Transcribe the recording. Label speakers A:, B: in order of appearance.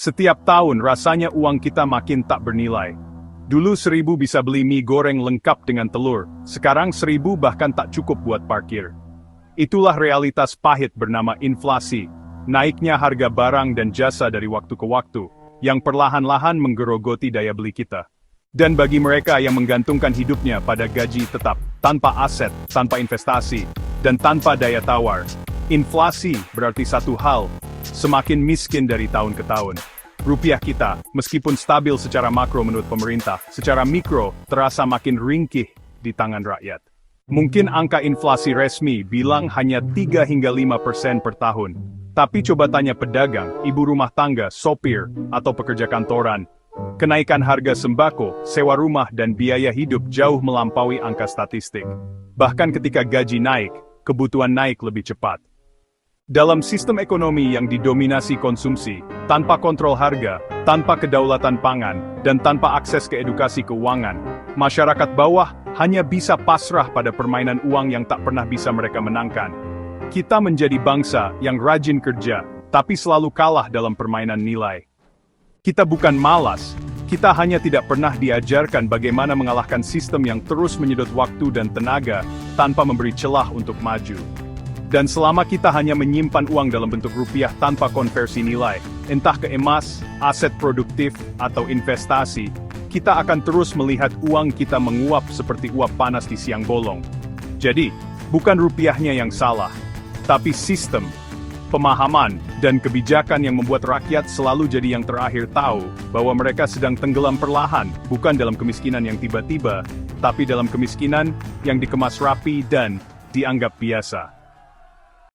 A: Setiap tahun rasanya uang kita makin tak bernilai. Dulu 1.000 bisa beli mie goreng lengkap dengan telur, sekarang 1.000 bahkan tak cukup buat parkir. Itulah realitas pahit bernama inflasi, naiknya harga barang dan jasa dari waktu ke waktu, yang perlahan-lahan menggerogoti daya beli kita. Dan bagi mereka yang menggantungkan hidupnya pada gaji tetap, tanpa aset, tanpa investasi, dan tanpa daya tawar, inflasi berarti satu hal, semakin miskin dari tahun ke tahun. Rupiah kita, meskipun stabil secara makro menurut pemerintah, secara mikro terasa makin ringkih di tangan rakyat. Mungkin angka inflasi resmi bilang hanya 3 hingga 5% per tahun. Tapi coba tanya pedagang, ibu rumah tangga, sopir, atau pekerja kantoran. Kenaikan harga sembako, sewa rumah dan biaya hidup jauh melampaui angka statistik. Bahkan ketika gaji naik, kebutuhan naik lebih cepat. Dalam sistem ekonomi yang didominasi konsumsi, tanpa kontrol harga, tanpa kedaulatan pangan, dan tanpa akses ke edukasi keuangan, masyarakat bawah hanya bisa pasrah pada permainan uang yang tak pernah bisa mereka menangkan. Kita menjadi bangsa yang rajin kerja, tapi selalu kalah dalam permainan nilai. Kita bukan malas, kita hanya tidak pernah diajarkan bagaimana mengalahkan sistem yang terus menyedot waktu dan tenaga tanpa memberi celah untuk maju. Dan selama kita hanya menyimpan uang dalam bentuk rupiah tanpa konversi nilai, entah ke emas, aset produktif, atau investasi, kita akan terus melihat uang kita menguap seperti uap panas di siang bolong. Jadi, bukan rupiahnya yang salah, tapi sistem, pemahaman, dan kebijakan yang membuat rakyat selalu jadi yang terakhir tahu bahwa mereka sedang tenggelam perlahan, bukan dalam kemiskinan yang tiba-tiba, tapi dalam kemiskinan yang dikemas rapi dan dianggap biasa.